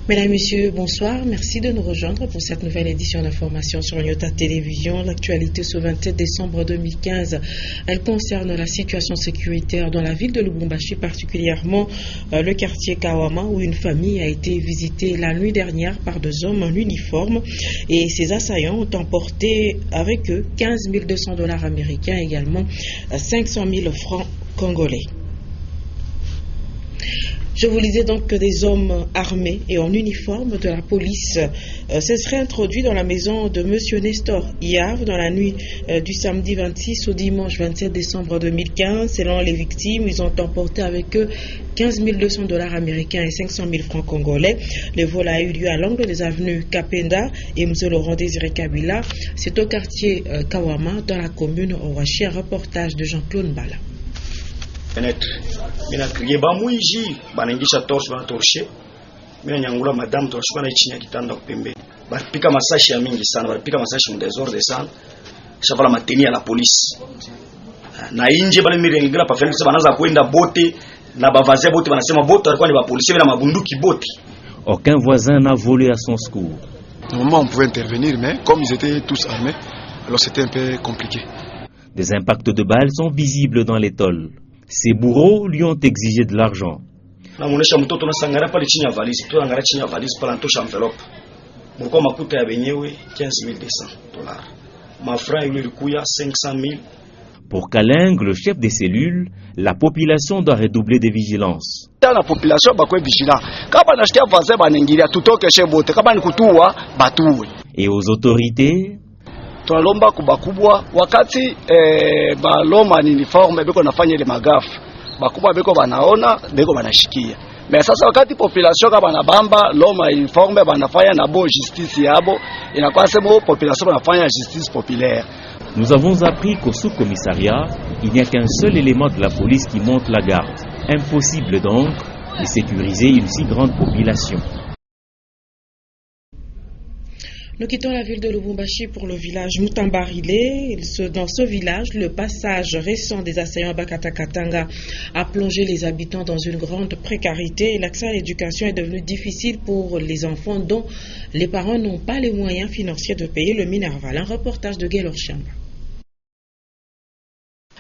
Mesdames, Messieurs, bonsoir. Merci de nous rejoindre pour cette nouvelle édition d'information sur Nyota Télévision. L'actualité ce 27 décembre 2015, elle concerne la situation sécuritaire dans la ville de Lubumbashi, particulièrement le quartier Kawama, où une famille a été visitée la nuit dernière par deux hommes en uniforme. Et ces assaillants ont emporté avec eux 15 200 dollars américains, également 500 000 francs congolais. Je vous lisais donc que des hommes armés et en uniforme de la police se seraient introduits dans la maison de M. Nestor Yav dans la nuit du samedi 26 au dimanche 27 décembre 2015. Selon les victimes, ils ont emporté avec eux 15 200 dollars américains et 500 000 francs congolais. Le vol a eu lieu à l'angle des avenues Kapenda et M. Laurent Désiré Kabila. C'est au quartier Kawama dans la commune Owashi. Un reportage de Jean-Claude Mbala. Mina kriye ba muiji banaingisha torch bana torche mina nyangula madame torche bana chini ya kitanda kupembeni balipika masashi ya mingi sana balipika masashi mu désordre sana shavala mateni ya la police na inje bale mirengela pa fenix banaanza kwenda bote na bavazia bote banasema bote walikuwa ni ba policiers na mabunduki bote. Aucun voisin n'a volé à son secours. Normalement on pouvait intervenir mais comme ils étaient tous armés alors c'était un peu compliqué. Des impacts de balles sont visibles dans les tôles. Ses bourreaux lui ont exigé de l'argent. Namuonesha mtoto na sangara pale chini ya valise, mtoto angalia chini ya valise pale antosha envelope. Mlikuwa makuta ya benyewe 15 200 dollars. Mafra yule ilikuya 500 000. Pour Kaling, le chef des cellules, la population doit redoubler de vigilance. La population bakwe vigilant. Kama nashikia vaze banengilia tutoke shebote, kama ni kutua batuwe. Et aux autorités, tunalomba kubakubwa wakati baloma ni uniforme beko nafanya ile magafu bakubwa beko banaona beko banashikia mais sasa wakati population kama banabamba loma uniforme banafanya na bo justice yabo inakuwa sema population banafanya justice populaire. Nous avons appris qu'au sous-commissariat, il n'y a qu'un seul élément de la police qui monte la garde. Impossible donc de sécuriser une si grande population. Nous quittons la ville de Lubumbashi pour le village Mutambarile. Dans ce village, le passage récent des assaillants à Bakata-Katanga a plongé les habitants dans une grande précarité. L'accès à l'éducation est devenu difficile pour les enfants dont les parents n'ont pas les moyens financiers de payer le Minerval. Un reportage de Gaylor Chamba.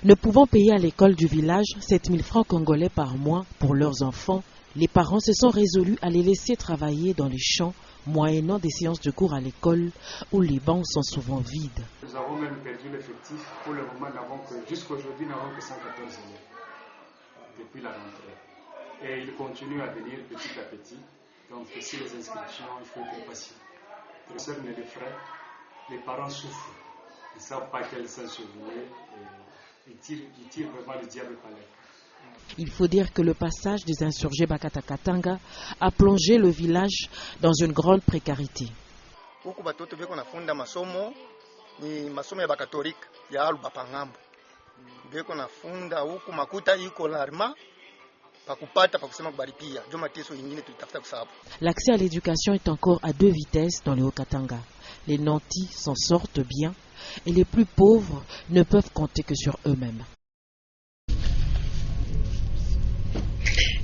Ne pouvant payer à l'école du village 7 000 francs congolais par mois pour leurs enfants, les parents se sont résolus à les laisser travailler dans les champs moyennant des séances de cours à l'école où les bancs sont souvent vides. Nous avons même perdu l'effectif. Pour le moment, jusqu'à aujourd'hui, nous n'avons que 114 élèves depuis la rentrée. Et ils continuent à venir petit à petit. Donc, ici, les inscriptions, il faut être patient. Les seuls mais les frais, les parents souffrent. Ils ne savent pas quel sens se vouer. Ils tirent vraiment le diable par les. Il faut dire que le passage des insurgés Bakata-Katanga a plongé le village dans une grande précarité. L'accès à l'éducation est encore à deux vitesses dans le Haut-Katanga. Les nantis s'en sortent bien et les plus pauvres ne peuvent compter que sur eux-mêmes.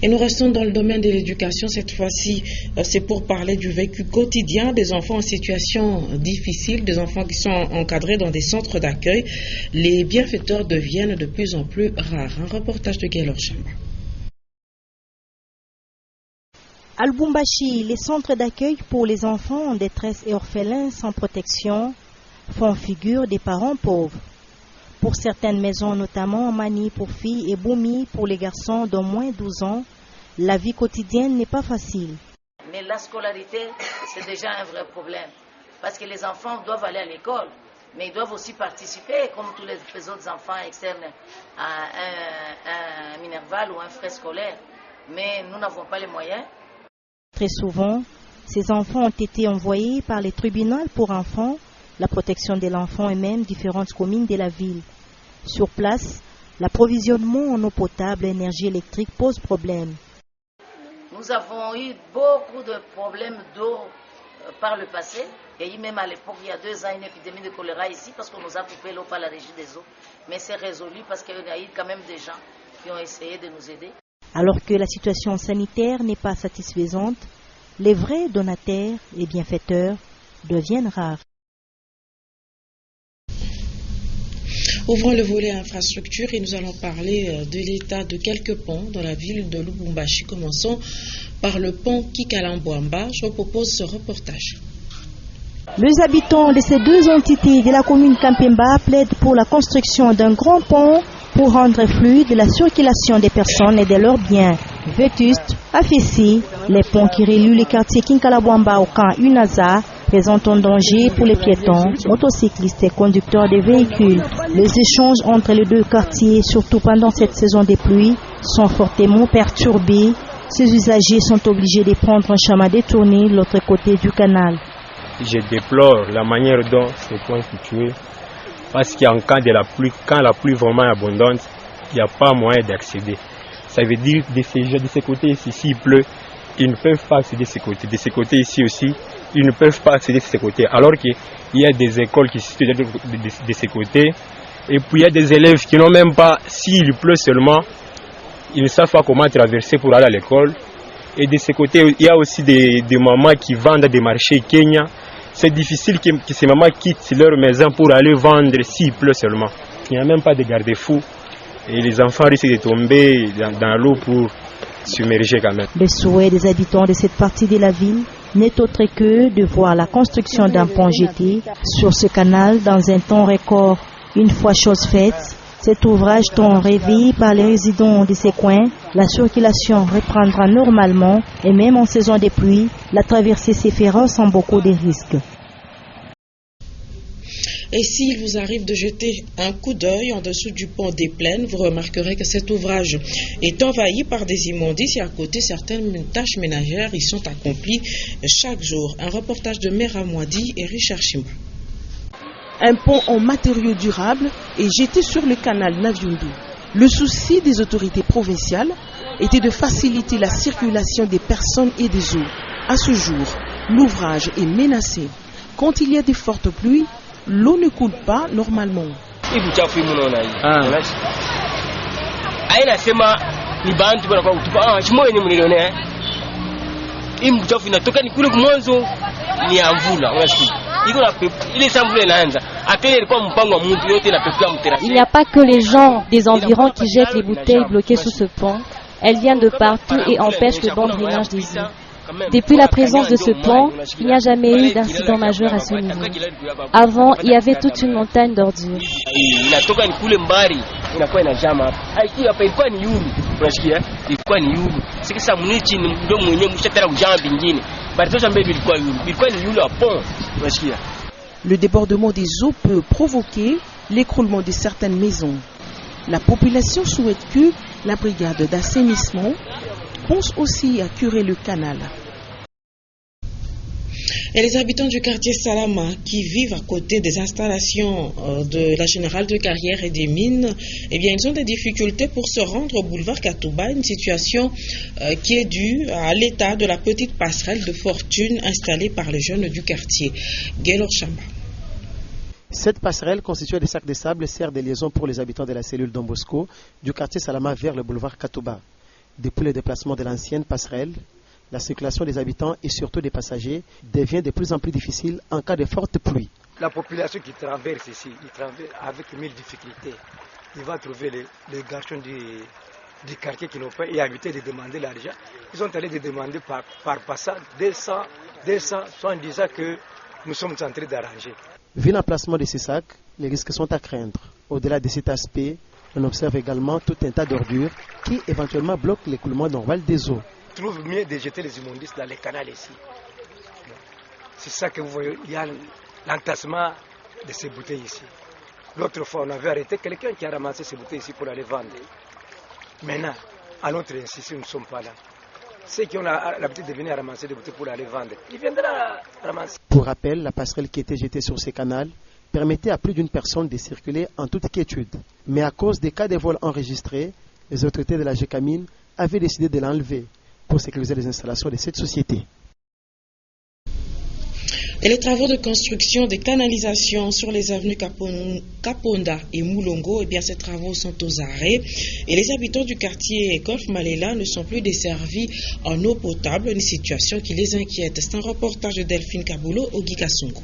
Et nous restons dans le domaine de l'éducation. Cette fois-ci, c'est pour parler du vécu quotidien des enfants en situation difficile, des enfants qui sont encadrés dans des centres d'accueil. Les bienfaiteurs deviennent de plus en plus rares. Un reportage de Gaylor Chamba. À Lubumbashi, les centres d'accueil pour les enfants en détresse et orphelins sans protection font figure des parents pauvres. Pour certaines maisons, notamment Mani pour filles et Boumi pour les garçons d'au moins 12 ans, la vie quotidienne n'est pas facile. Mais la scolarité, c'est déjà un vrai problème. Parce que les enfants doivent aller à l'école, mais ils doivent aussi participer, comme tous les autres enfants externes, à un Minerval ou un frais scolaire. Mais nous n'avons pas les moyens. Très souvent, ces enfants ont été envoyés par les tribunaux pour enfants, la protection de l'enfant et même différentes communes de la ville. Sur place, l'approvisionnement en eau potable et énergie électrique pose problème. Nous avons eu beaucoup de problèmes d'eau par le passé. Il y a eu même à l'époque, il y a 2 ans, une épidémie de choléra ici parce qu'on nous a coupé l'eau par la régie des eaux. Mais c'est résolu parce qu'il y a eu quand même des gens qui ont essayé de nous aider. Alors que la situation sanitaire n'est pas satisfaisante, les vrais donataires et bienfaiteurs deviennent rares. Ouvrons le volet infrastructure et nous allons parler de l'état de quelques ponts dans la ville de Lubumbashi. Commençons par le pont Kikalamboamba. Je vous propose ce reportage. Les habitants de ces deux entités de la commune Kampemba plaident pour la construction d'un grand pont pour rendre fluide la circulation des personnes et de leurs biens. Vétustes, affaissés, les ponts qui relient les quartiers Kinkalabwamba au camp Unaza présentent un danger pour les piétons, motocyclistes et conducteurs de véhicules. Les échanges entre les deux quartiers, surtout pendant cette saison des pluies, sont fortement perturbés. Ces usagers sont obligés de prendre un chemin détourné de l'autre côté du canal. Je déplore la manière dont ces ponts sont situés parce qu'en cas de la pluie, quand la pluie vraiment est abondante, il n'y a pas moyen d'accéder. Ça veut dire de ce côté ici, s'il pleut, ils ne peuvent pas accéder de ce côté. De ce côté ici aussi, ils ne peuvent pas accéder de ce côté. Alors qu'il y a des écoles qui se situent de ce côté. Et puis il y a des élèves qui n'ont même pas, s'il pleut seulement, ils ne savent pas comment traverser pour aller à l'école. Et de ce côté, il y a aussi des mamans qui vendent des marchés Kenya. C'est difficile que ces mamans quittent leur maison pour aller vendre s'il pleut seulement. Il n'y a même pas de garde-fous. Et les enfants risquent de tomber dans l'eau pour submerger quand même. Le souhait des habitants de cette partie de la ville n'est autre que de voir la construction d'un pont jeté sur ce canal dans un temps record. Une fois chose faite, cet ouvrage tant rêvé par les résidents de ces coins, la circulation reprendra normalement et même en saison de pluie, la traversée se fera sans beaucoup de risques. Et s'il vous arrive de jeter un coup d'œil en dessous du pont des Plaines, vous remarquerez que cet ouvrage est envahi par des immondices et à côté, certaines tâches ménagères y sont accomplies chaque jour. Un reportage de Mera Mouadi et Richard Chimba. Un pont en matériaux durables est jeté sur le canal Naviundu. Le souci des autorités provinciales était de faciliter la circulation des personnes et des eaux. À ce jour, l'ouvrage est menacé. Quand il y a de fortes pluies, l'eau ne coule pas normalement. Il n'y a pas que les gens des environs qui jettent les bouteilles bloquées sous ce pont. Elles viennent de partout et empêchent le bon drainage des eaux. Depuis la présence de ce pont, il n'y a jamais eu d'incident majeur à ce niveau. Avant, il y avait toute une montagne d'ordures. Le débordement des eaux peut provoquer l'écroulement de certaines maisons. La population souhaite que la brigade d'assainissement pense aussi à curer le canal. Et les habitants du quartier Salama qui vivent à côté des installations de la Générale de Carrière et des Mines, eh bien, ils ont des difficultés pour se rendre au boulevard Katouba, une situation qui est due à l'état de la petite passerelle de fortune installée par les jeunes du quartier. Gaylor Chamba. Cette passerelle constituée de sacs de sable sert de liaison pour les habitants de la cellule Don Bosco du quartier Salama vers le boulevard Katouba. Depuis le déplacement de l'ancienne passerelle, la circulation des habitants et surtout des passagers devient de plus en plus difficile en cas de forte pluie. La population qui traverse ici, il traverse avec 1000 difficultés. Il va trouver les garçons du quartier qui n'ont pas habité de demander l'argent. Ils sont allés de demander par passage 200, soit en disant que nous sommes en train d'arranger. Vu l'emplacement de ces sacs, les risques sont à craindre. Au-delà de cet aspect, on observe également tout un tas d'ordures qui éventuellement bloquent l'écoulement normal des eaux. Je trouve mieux de jeter les immondices dans les canaux ici. C'est ça que vous voyez, il y a l'entassement de ces bouteilles ici. L'autre fois, on avait arrêté quelqu'un qui a ramassé ces bouteilles ici pour aller vendre. Maintenant, à notre insisté, nous ne sommes pas là. Ceux qui ont l'habitude de venir ramasser des bouteilles pour aller vendre, ils viendront ramasser. Pour rappel, la passerelle qui était jetée sur ces canaux permettait à plus d'une personne de circuler en toute quiétude. Mais à cause des cas de vol enregistrés, les autorités de la GECAMINE avaient décidé de l'enlever pour sécuriser les installations de cette société. Et les travaux de construction des canalisations sur les avenues Kaponda et Moulongo, eh bien, ces travaux sont aux arrêts et les habitants du quartier Golf Malela ne sont plus desservis en eau potable, une situation qui les inquiète. C'est un reportage de Delphine Kaboulo au Gigasongo.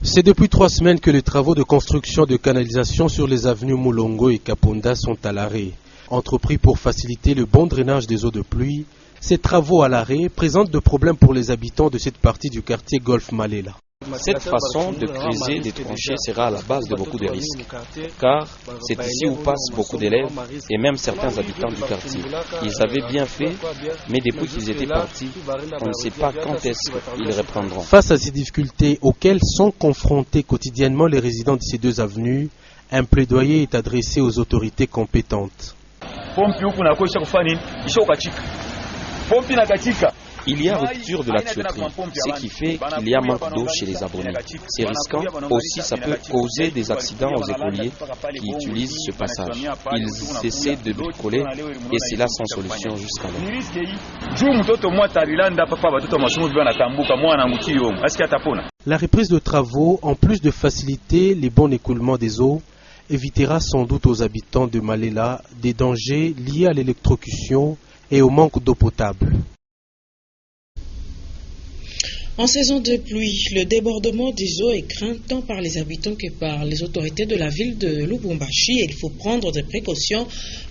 C'est depuis 3 semaines que les travaux de construction de canalisation sur les avenues Moulongo et Kaponda sont à l'arrêt. Entrepris pour faciliter le bon drainage des eaux de pluie, ces travaux à l'arrêt présentent de problèmes pour les habitants de cette partie du quartier Golf Malela. Cette façon de creuser des tranchées sera à la base de beaucoup de risques, car c'est ici où passent beaucoup d'élèves et même certains habitants du quartier. Ils avaient bien fait, mais depuis qu'ils étaient partis, on ne sait pas quand est-ce qu'ils reprendront. Face à ces difficultés auxquelles sont confrontés quotidiennement les résidents de ces 2 avenues, un plaidoyer est adressé aux autorités compétentes. Il y a rupture de la tuyauterie, ce qui fait qu'il y a manque d'eau chez les abonnés. C'est risquant. Aussi, ça peut causer des accidents aux écoliers qui utilisent ce passage. Ils essaient de bricoler et c'est là sans solution jusqu'alors. La reprise de travaux, en plus de faciliter les bons écoulements des eaux, évitera sans doute aux habitants de Malela des dangers liés à l'électrocution et au manque d'eau potable. En saison de pluie, le débordement des eaux est craint tant par les habitants que par les autorités de la ville de Lubumbashi et il faut prendre des précautions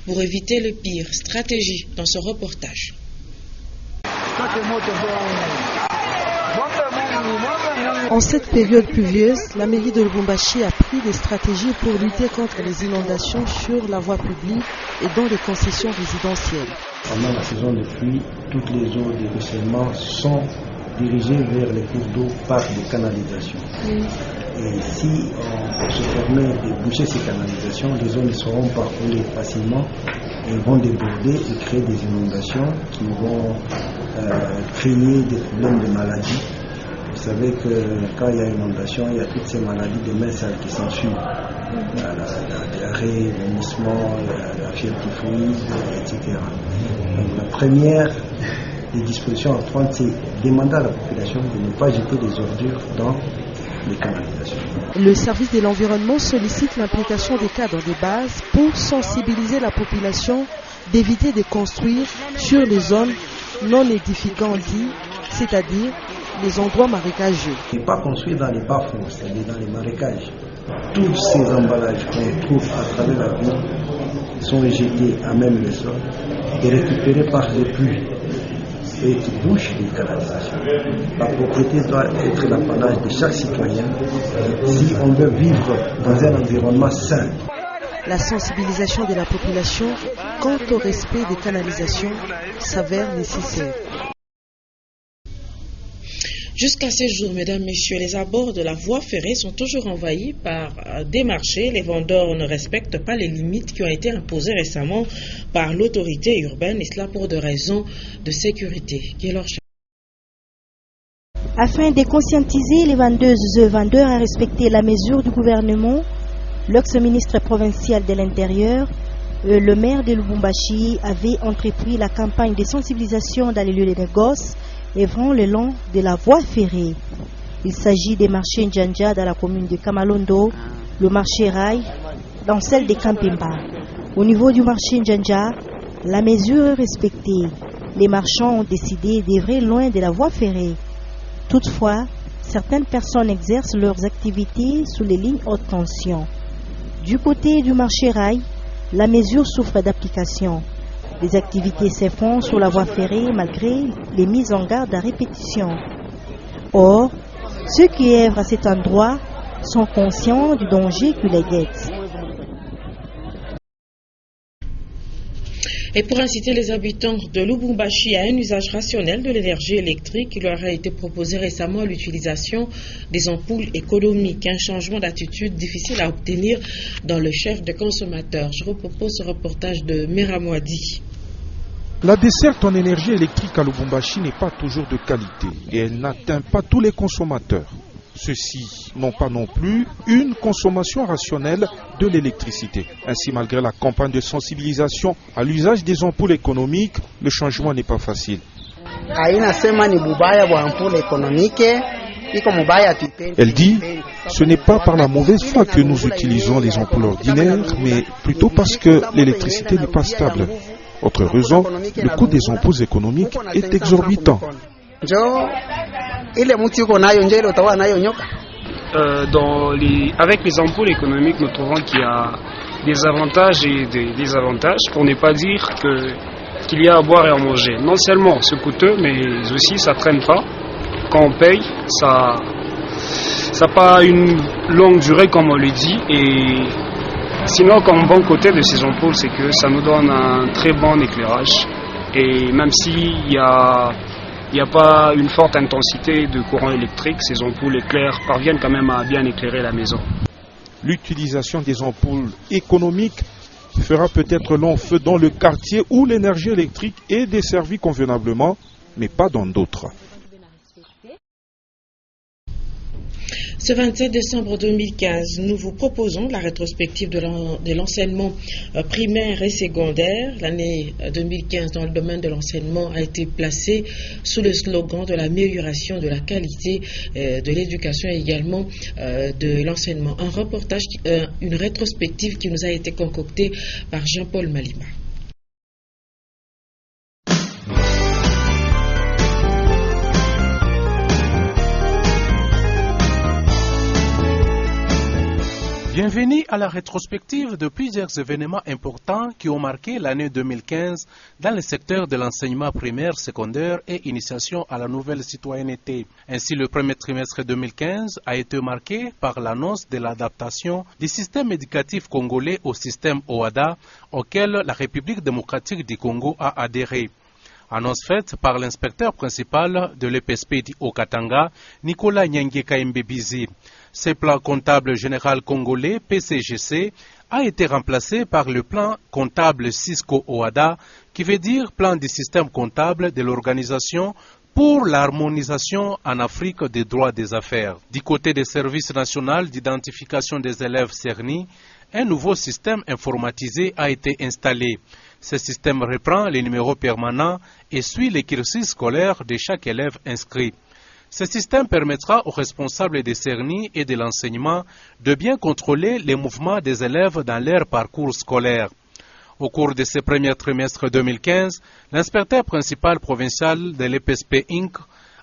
pour éviter le pire. Stratégie dans ce reportage. En cette période pluvieuse, la mairie de Lubumbashi a pris des stratégies pour lutter contre les inondations sur la voie publique et dans les concessions résidentielles. Pendant la saison de pluie, toutes les eaux de ruissellement sont dirigées vers les cours d'eau par des canalisations. Et si on se permet de boucher ces canalisations, les eaux ne seront pas coulées facilement et vont déborder et créer des inondations qui vont créer des problèmes de maladies. Vous savez que quand il y a inondation, il y a toutes ces maladies de mains sales qui s'ensuivent. La diarrhée, le vomissement, la fièvre typhoïde, etc. Donc la première des dispositions à prendre, c'est demander à la population de ne pas jeter des ordures dans les canalisations. Le service de l'environnement sollicite l'implication des cadres de base pour sensibiliser la population d'éviter de construire sur les zones non édificantes, c'est-à-dire les endroits marécageux. Et pas construire dans les bas-fonds, c'est-à-dire dans les marécages. Tous ces emballages qu'on trouve à travers la ville sont rejetés à même le sol et récupérés par les pluies et qui bouchent les canalisations. La propriété doit être l'apanage de chaque citoyen si on veut vivre dans un environnement sain. La sensibilisation de la population quant au respect des canalisations s'avère nécessaire. Jusqu'à ces jours, mesdames, messieurs, les abords de la voie ferrée sont toujours envahis par des marchés. Les vendeurs ne respectent pas les limites qui ont été imposées récemment par l'autorité urbaine, et cela pour des raisons de sécurité. Afin de conscientiser les vendeuses et vendeurs à respecter la mesure du gouvernement, l'ex-ministre provincial de l'Intérieur, le maire de Lubumbashi, avait entrepris la campagne de sensibilisation dans les lieux de négoce œuvrant le long de la voie ferrée. Il s'agit des marchés Njanja dans la commune de Kamalondo, le marché Rai dans celle de Kampemba. Au niveau du marché Njanja, la mesure est respectée. Les marchands ont décidé d'œuvrer loin de la voie ferrée. Toutefois, certaines personnes exercent leurs activités sous les lignes haute tension. Du côté du marché Rai, la mesure souffre d'application. Les activités se font sur la voie ferrée malgré les mises en garde à répétition. Or, ceux qui œuvrent à cet endroit sont conscients du danger qui les guette. Et pour inciter les habitants de Lubumbashi à un usage rationnel de l'énergie électrique, il leur a été proposé récemment l'utilisation des ampoules économiques, un changement d'attitude difficile à obtenir dans le chef de consommateurs. Je vous propose ce reportage de Meramouadi. La desserte en énergie électrique à Lubumbashi n'est pas toujours de qualité et elle n'atteint pas tous les consommateurs. Ceux-ci n'ont pas non plus une consommation rationnelle de l'électricité. Ainsi, malgré la campagne de sensibilisation à l'usage des ampoules économiques, le changement n'est pas facile. Elle dit, ce n'est pas par la mauvaise foi que nous utilisons les ampoules ordinaires, mais plutôt parce que l'électricité n'est pas stable. Autre raison, le coût des ampoules économiques est exorbitant. Avec les ampoules économiques, nous trouvons qu'il y a des avantages et des désavantages, pour ne pas dire qu'il y a à boire et à manger. Non seulement c'est coûteux, mais aussi ça ne traîne pas. Quand on paye, ça n'a pas une longue durée comme on le dit. Et sinon, comme bon côté de ces ampoules, c'est que ça nous donne un très bon éclairage. Et même s'il n'y a pas une forte intensité de courant électrique, ces ampoules éclairent parviennent quand même à bien éclairer la maison. L'utilisation des ampoules économiques fera peut-être long feu dans le quartier où l'énergie électrique est desservie convenablement, mais pas dans d'autres. Ce 27 décembre 2015, nous vous proposons la rétrospective de l'enseignement primaire et secondaire. L'année 2015 dans le domaine de l'enseignement a été placée sous le slogan de l'amélioration de la qualité de l'éducation et également de l'enseignement. Un reportage, une rétrospective qui nous a été concoctée par Jean-Paul Malima. Bienvenue à la rétrospective de plusieurs événements importants qui ont marqué l'année 2015 dans le secteur de l'enseignement primaire, secondaire et initiation à la nouvelle citoyenneté. Ainsi, le premier trimestre 2015 a été marqué par l'annonce de l'adaptation du système éducatif congolais au système OHADA auquel la République démocratique du Congo a adhéré. Annonce faite par l'inspecteur principal de l'EPSP au Katanga, Nicolas Nyangue Kaimbebizi. Ce plan comptable général congolais, PCGC, a été remplacé par le plan comptable Cisco OHADA, qui veut dire plan du système comptable de l'organisation pour l'harmonisation en Afrique des droits des affaires. Du côté des services nationaux d'identification des élèves CERNI, un nouveau système informatisé a été installé. Ce système reprend les numéros permanents et suit les cursus scolaires de chaque élève inscrit. Ce système permettra aux responsables des CERNI et de l'enseignement de bien contrôler les mouvements des élèves dans leur parcours scolaire. Au cours de ce premier trimestre 2015, l'inspecteur principal provincial de l'EPSP Inc.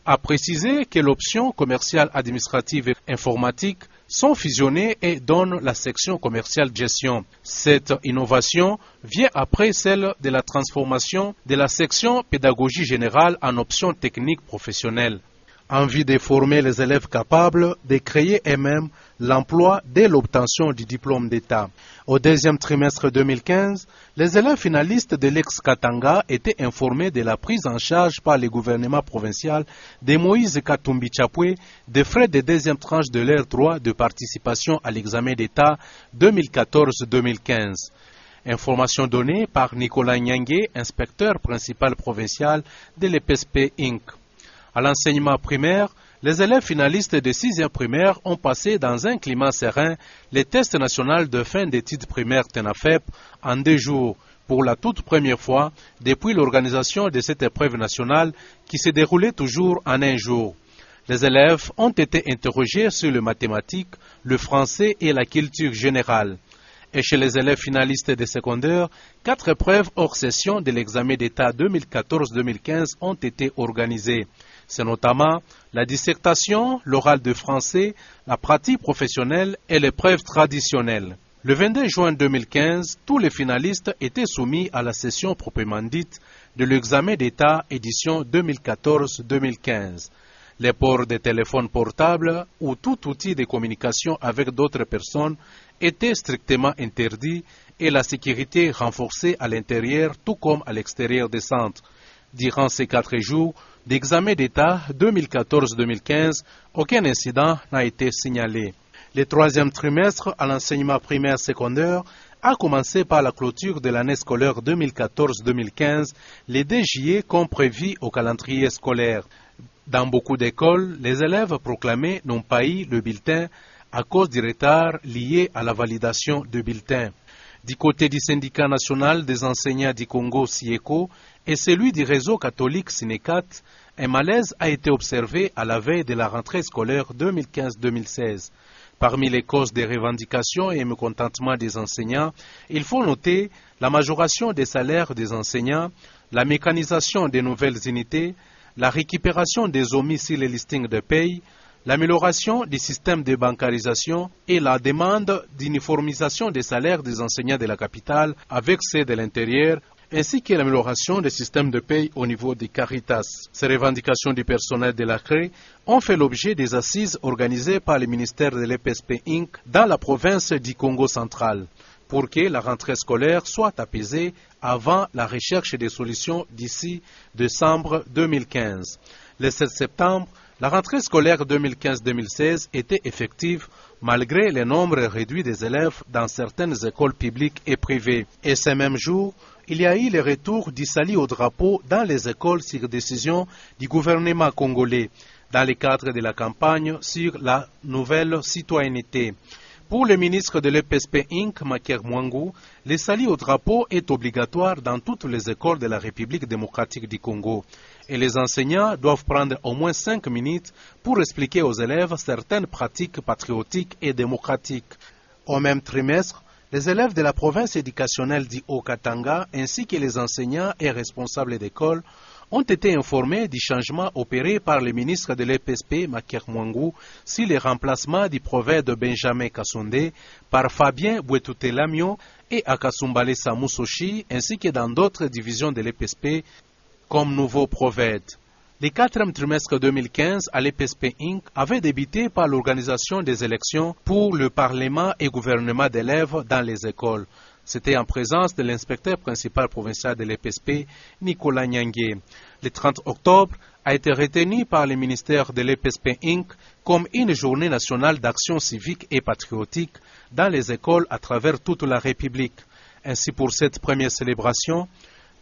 a précisé que l'option commerciale administrative et informatique sont fusionnées et donnent la section commerciale gestion. Cette innovation vient après celle de la transformation de la section pédagogie générale en option technique professionnelle. Envie de former les élèves capables de créer eux-mêmes l'emploi dès l'obtention du diplôme d'État. Au deuxième trimestre 2015, les élèves finalistes de l'ex-Katanga étaient informés de la prise en charge par le gouvernement provincial de Moïse Katumbi Chapwe des frais de deuxième tranche de leur droit de participation à l'examen d'État 2014-2015. Information donnée par Nicolas Nyangue, inspecteur principal provincial de l'EPSP Inc. À l'enseignement primaire, les élèves finalistes de 6e primaire ont passé dans un climat serein les tests nationaux de fin d'études primaires TENAFEP en 2 jours, pour la toute première fois depuis l'organisation de cette épreuve nationale qui se déroulait toujours en 1 jour. Les élèves ont été interrogés sur les mathématiques, le français et la culture générale. Et chez les élèves finalistes des secondaires, 4 épreuves hors session de l'examen d'État 2014-2015 ont été organisées. C'est notamment la dissertation, l'oral de français, la pratique professionnelle et l'épreuve traditionnelle. Le 22 juin 2015, tous les finalistes étaient soumis à la session proprement dite de l'examen d'État édition 2014-2015. Les ports des téléphones portables ou tout outil de communication avec d'autres personnes étaient strictement interdits et la sécurité renforcée à l'intérieur tout comme à l'extérieur des centres. Durant ces 4 jours d'examen d'État 2014-2015, aucun incident n'a été signalé. Le 3e trimestre à l'enseignement primaire secondaire a commencé par la clôture de l'année scolaire 2014-2015, les 2 juillet comme prévu au calendrier scolaire. Dans beaucoup d'écoles, les élèves proclamés n'ont pas eu le bulletin à cause du retard lié à la validation du bulletin. Du côté du syndicat national des enseignants du Congo, SIECO, et celui du réseau catholique Sinecat, un malaise a été observé à la veille de la rentrée scolaire 2015-2016. Parmi les causes des revendications et mécontentement des enseignants, il faut noter la majoration des salaires des enseignants, la mécanisation des nouvelles unités, la récupération des omis sur les listings de paye, l'amélioration du système de bancarisation et la demande d'uniformisation des salaires des enseignants de la capitale avec ceux de l'intérieur, ainsi que l'amélioration des systèmes de paye au niveau des Caritas. Ces revendications du personnel de la CRE ont fait l'objet des assises organisées par le ministère de l'EPSP Inc. dans la province du Congo central, pour que la rentrée scolaire soit apaisée avant la recherche des solutions d'ici décembre 2015. Le 7 septembre, la rentrée scolaire 2015-2016 était effective malgré le nombre réduit des élèves dans certaines écoles publiques et privées. Et ce même jour, il y a eu le retour du salut au drapeau dans les écoles sur décision du gouvernement congolais, dans le cadre de la campagne sur la nouvelle citoyenneté. Pour le ministre de l'EPSP Inc., Maker Mwangu, le salut au drapeau est obligatoire dans toutes les écoles de la République démocratique du Congo. Et les enseignants doivent prendre au moins 5 minutes pour expliquer aux élèves certaines pratiques patriotiques et démocratiques. Au même trimestre, les élèves de la province éducationnelle du Haut-Katanga ainsi que les enseignants et responsables d'école ont été informés du changement opéré par le ministre de l'EPSP, Maker Mwangu, sur le remplacement du prophète de Benjamin Kassonde par Fabien Bouetouté-Lamio et Akasumbale Samusoshi, ainsi que dans d'autres divisions de l'EPSP comme nouveau prophète. Le 4e trimestre 2015 à l'EPSP Inc. avait débuté par l'organisation des élections pour le Parlement et gouvernement d'élèves dans les écoles. C'était en présence de l'inspecteur principal provincial de l'EPSP, Nicolas Nyangué. Le 30 octobre a été retenu par le ministère de l'EPSP Inc. comme une journée nationale d'action civique et patriotique dans les écoles à travers toute la République. Ainsi, pour cette première célébration,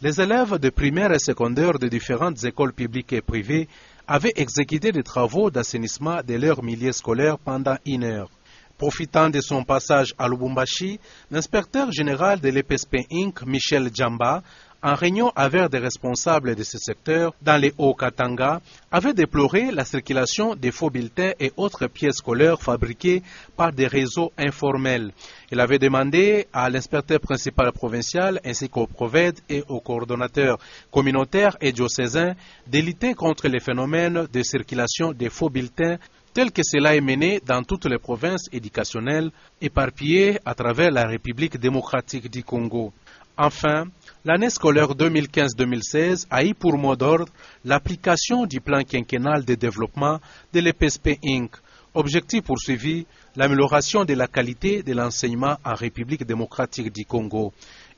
les élèves de primaire et secondaire de différentes écoles publiques et privées avaient exécuté des travaux d'assainissement de leur milieu scolaire pendant 1 heure. Profitant de son passage à Lubumbashi, l'inspecteur général de l'EPSP Inc., Michel Djamba, en réunion avec des responsables de ce secteur dans les Hauts-Katanga, avait déploré la circulation des faux bulletins et autres pièces scolaires fabriquées par des réseaux informels. Il avait demandé à l'inspecteur principal provincial ainsi qu'au prophète et aux coordonnateurs communautaires et diocésains de lutter contre les phénomènes de circulation des faux bulletins tel que cela est mené dans toutes les provinces éducationnelles éparpillées à travers la République démocratique du Congo. Enfin, l'année scolaire 2015-2016 a eu pour mot d'ordre l'application du plan quinquennal de développement de l'EPSP Inc. Objectif poursuivi, l'amélioration de la qualité de l'enseignement en République démocratique du Congo.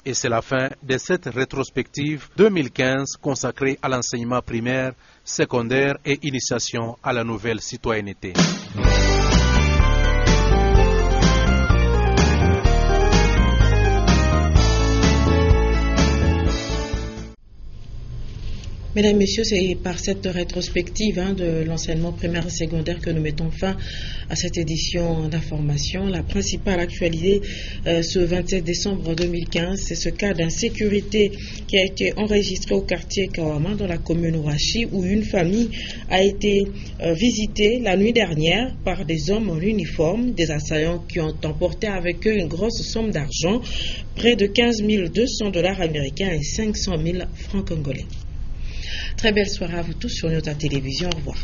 Et c'est la fin de cette rétrospective 2015 consacrée à l'enseignement primaire, secondaire et initiation à la nouvelle citoyenneté. Mesdames, Messieurs, c'est par cette rétrospective de l'enseignement primaire et secondaire que nous mettons fin à cette édition d'information. La principale actualité ce 27 décembre 2015, c'est ce cas d'insécurité qui a été enregistré au quartier Kawama dans la commune Ouachi où une famille a été visitée la nuit dernière par des hommes en uniforme, des assaillants qui ont emporté avec eux une grosse somme d'argent, près de 15 200 $ américains et 500 000 francs congolais. Très belle soirée à vous tous sur notre télévision. Au revoir.